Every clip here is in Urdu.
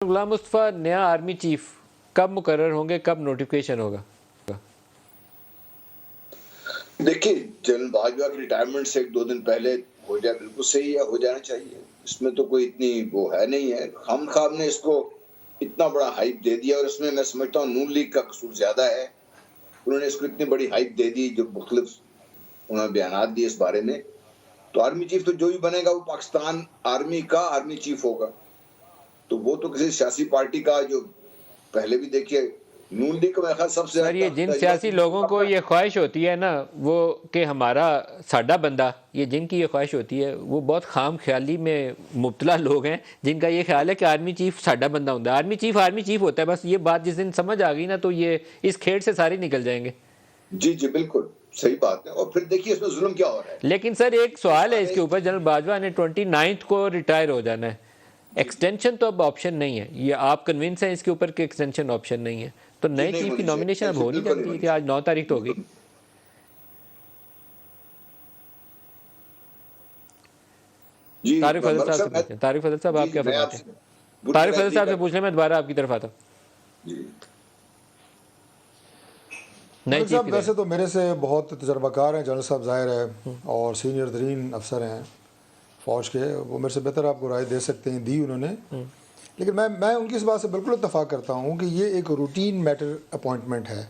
غلام مصطفیٰ نیا آرمی چیف کب مقرر ہوں گے، کب نوٹیفکیشن ہوگا؟ دیکھیے جنرل باجوہ کی ریٹائرمنٹ سے ایک دو دن پہلے ہو جائے بالکل صحیح ہے، ہو جانا چاہیے. اس میں تو کوئی اتنی وہ ہے نہیں ہے. خام خواب نے اس کو اتنا بڑا ہائپ دے دیا، اور اس میں سمجھتا ہوں نون لیگ کا قصور زیادہ ہے. انہوں نے اس کو اتنی بڑی ہائپ دے دی، جو مختلف انہوں نے بیانات دیے اس بارے میں. تو آرمی چیف تو جو بھی بنے گا وہ پاکستان آرمی کا آرمی چیف ہوگا. تو وہ تو کسی سیاسی پارٹی کا، جو پہلے بھی دیکھیے نون لیگ کا میرا خیال سب سے سر یہ جن سیاسی لوگوں کو یہ خواہش ہوتی ہے نا وہ کہ ہمارا ساڈا بندہ، یہ جن کی یہ خواہش ہوتی ہے وہ بہت خام خیالی میں مبتلا لوگ ہیں، جن کا یہ خیال ہے کہ آرمی چیف ساڈا بندہ ہوتا ہے. آرمی چیف ہوتا ہے بس. یہ بات جس دن سمجھ آ گئی نا تو یہ اس کھیڑ سے سارے نکل جائیں گے. جی بالکل صحیح بات ہے. اور پھر دیکھیے اس میں ظلم کیا ہو رہا ہے. لیکن سر ایک سوال ہے اس کے اوپر، جنرل باجوہ نے 29 کو ریٹائر ہو جانا ہے. ایکسٹینشن تو اب آپشن نہیں ہے. یہ آپ کنونس ہیں اس کے اوپر کہ ایکسٹینشن آپشن نہیں ہے؟ تو نئے چیف کی نومینیشن اب ہو نہیں جاتی ہے کہ آج 9 تاریخ تو ہوگی. طارق فضل صاحب سے پوچھیں. طارق فضل صاحب آپ کیا فرماتے ہیں؟ طارق فضل صاحب سے پوچھنے میں دوبارہ آپ کی طرف آتا ہوں. ملک صاحب ویسے تو میرے سے بہت تجربہ کار ہیں جنرل صاحب ظاہر ہے، اور سینئر ترین افسر ہیں فوج کے، وہ میرے سے بہتر آپ کو رائے دے سکتے ہیں، دی انہوں نے. لیکن میں ان کی اس بات سے بالکل اتفاق کرتا ہوں کہ یہ ایک روٹین میٹر اپوائنٹمنٹ ہے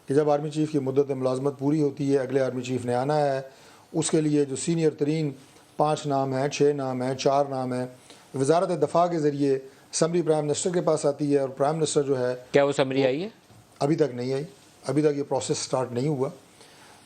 کہ جب آرمی چیف کی مدت ملازمت پوری ہوتی ہے، اگلے آرمی چیف نے آنا ہے. اس کے لیے جو سینئر ترین 5 نام ہیں، 6 نام ہیں، 4 نام ہیں، وزارت دفاع کے ذریعے سمری پرائم منسٹر کے پاس آتی ہے، اور پرائم منسٹر جو ہے، کیا وہ سمری آئی ہے؟ ابھی تک نہیں آئی. ابھی تک یہ پروسیس سٹارٹ نہیں ہوا.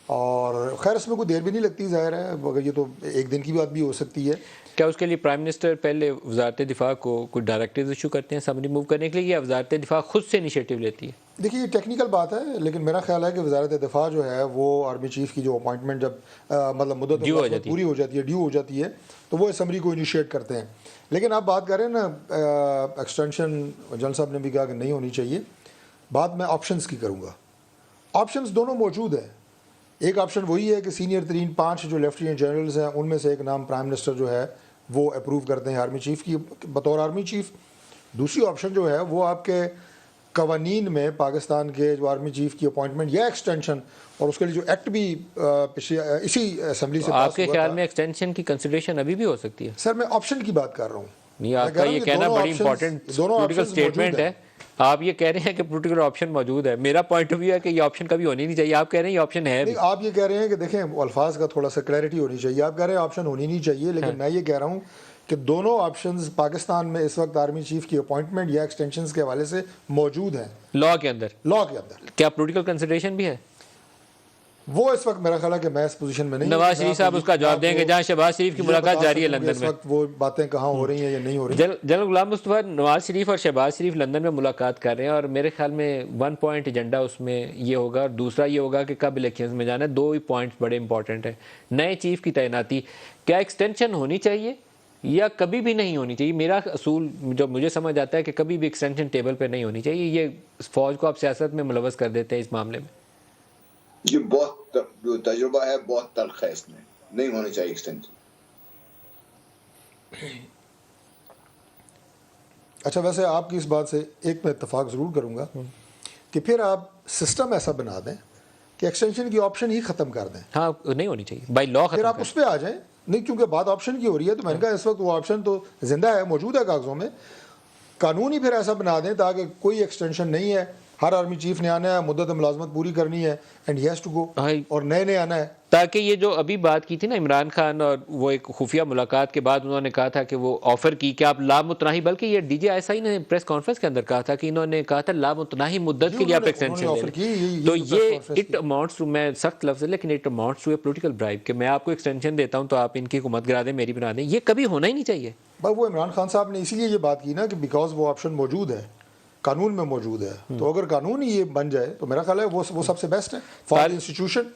اور خیر اس میں کوئی دیر بھی نہیں لگتی ظاہر ہے، مگر یہ تو ایک دن کی بات بھی ہو سکتی ہے. کیا اس کے لیے پرائم منسٹر پہلے وزارت دفاع کو کوئی ڈائریکٹیوز ایشو کرتے ہیں سمری موو کرنے کے لیے، یا وزارت دفاع خود سے انیشیٹو لیتی ہے؟ دیکھیے یہ ٹیکنیکل بات ہے، لیکن میرا خیال ہے کہ وزارت دفاع جو ہے وہ آرمی چیف کی جو اپوائنٹمنٹ جب مطلب مدت پوری ہو جاتی ہے، ڈیو ہو جاتی ہے، تو وہ اسمبلی کو انیشیٹ کرتے ہیں. لیکن آپ بات کریں نا ایکسٹینشن، جنرل صاحب نے بھی کہا کہ نہیں ہونی چاہیے. بات میں آپشنز کی کروں گا. آپشنز دونوں موجود ہیں. ایک آپشن وہی ہے کہ سینئر ترین 5 جو لیفٹیننٹ جنرلز ہیں ان میں سے ایک نام پرائم منسٹر جو ہے وہ اپروو کرتے ہیں آرمی چیف کی بطور آرمی چیف. دوسری آپشن جو ہے وہ آپ کے قوانین میں پاکستان کے جو آرمی چیف کی اپوائنٹمنٹ یا ایکسٹینشن، اور اس کے لیے جو ایکٹ بھی اسی اسمبلی سے آپ کے خیال میں ایکسٹینشن کی کنسیڈریشن ابھی بھی ہو سکتی ہے؟ سر میں آپشن کی بات کر رہا ہوں. نہیں، آپ کا یہ کہنا بڑی امپورٹنٹ پولیٹیکل اسٹیٹمنٹ ہے. آپ یہ کہہ رہے ہیں کہ پولیٹیکل آپشن موجود ہے. میرا پوائنٹ آف ویو ہے کہ یہ آپشن کبھی ہونی نہیں چاہیے. آپ کہہ رہے ہیں یہ آپشن ہے. آپ یہ کہہ رہے ہیں کہ دیکھیں الفاظ کا تھوڑا سا کلیئرٹی ہونی چاہیے. آپ کہہ رہے ہیں آپشن ہونی نہیں چاہیے، لیکن میں یہ کہہ رہا ہوں کہ دونوں آپشنز پاکستان میں اس وقت آرمی چیف کی اپوائنٹمنٹ یا ایکسٹینشنز کے حوالے سے موجود ہیں لا کے اندر. کیا پولیٹیکل کنسیڈریشن بھی ہے؟ وہ اس وقت میرا خیال ہے کہ میں اس پوزیشن میں نہیں. نواز شریف صاحب اس کا جواب دیں گے جہاں شہباز شریف کی ملاقات جاری ہے لندن میں. اس وقت وہ باتیں کہاں ہو رہی ہیں یا نہیں ہو رہی. جنرل غلام مصطفیٰ، نواز شریف اور شہباز شریف لندن میں ملاقات کر رہے ہیں، اور میرے خیال میں 1 پوائنٹ ایجنڈا اس میں یہ ہوگا، اور دوسرا یہ ہوگا کہ کب الیکشنز میں جانا ہے. 2 پوائنٹس بڑے امپورٹنٹ ہیں. نئے چیف کی تعیناتی، کیا ایکسٹینشن ہونی چاہیے یا کبھی بھی نہیں ہونی چاہیے؟ میرا اصول جو مجھے سمجھ آتا ہے کہ کبھی بھی ایکسٹینشن ٹیبل پہ نہیں ہونی چاہیے. یہ فوج کو آپ سیاست میں ملوث کر دیتے ہیں اس معاملے میں. یہ بہت جو تجربہ ہے بہت تلخ ہے، اس میں نہیں ہونا چاہیے ایکسٹینشن. اچھا، ویسے آپ کی اس بات سے ایک میں اتفاق ضرور کروں گا کہ پھر آپ سسٹم ایسا بنا دیں کہ ایکسٹینشن کی آپشن ہی ختم کر دیں. ہاں، نہیں ہونی چاہیے بائی لا. پھر آپ اس پہ آ جائیں. نہیں، کیونکہ بات آپشن کی ہو رہی ہے، تو میں نے کہا اس وقت وہ آپشن تو زندہ ہے، موجود ہے کاغذوں میں. قانون ہی پھر ایسا بنا دیں تاکہ کوئی ایکسٹینشن نہیں ہے. ہر آرمی چیف نے آنا ہے، مدت ملازمت پوری کرنی ہے، and he has to go, اور نئے آنا ہے. تاکہ یہ جو ابھی بات کی تھی نا عمران خان، اور وہ ایک خفیہ ملاقات کے بعد انہوں نے کہا تھا کہ وہ آفر کی کہ آپ لامتناہی، بلکہ یہ D G I S I نے پریس کانفرنس کے اندر کہا تھا کہ انہوں نے کہا تھا لامتناہی مدت کے لیے آپ ایکسٹینشن لے لیں. تو یہ اٹ اماؤنٹس ٹو، میں سخت لفظ ہے لیکن it amounts to a political bribe, کہ میں آپ کو ایکسٹینشن دیتا ہوں تو آپ ان کی حکومت گرا دیں، میری بنا دیں. یہ کبھی ہونا ہی نہیں چاہیے. وہ عمران خان صاحب نے اسی لیے یہ بات کی نا کہ بیکاز وہ آپشن موجود ہے، قانون میں موجود ہے. تو اگر قانون ہی یہ بن جائے تو میرا خیال ہے وہ سب سے بیسٹ ہے فار انسٹیٹیوشن.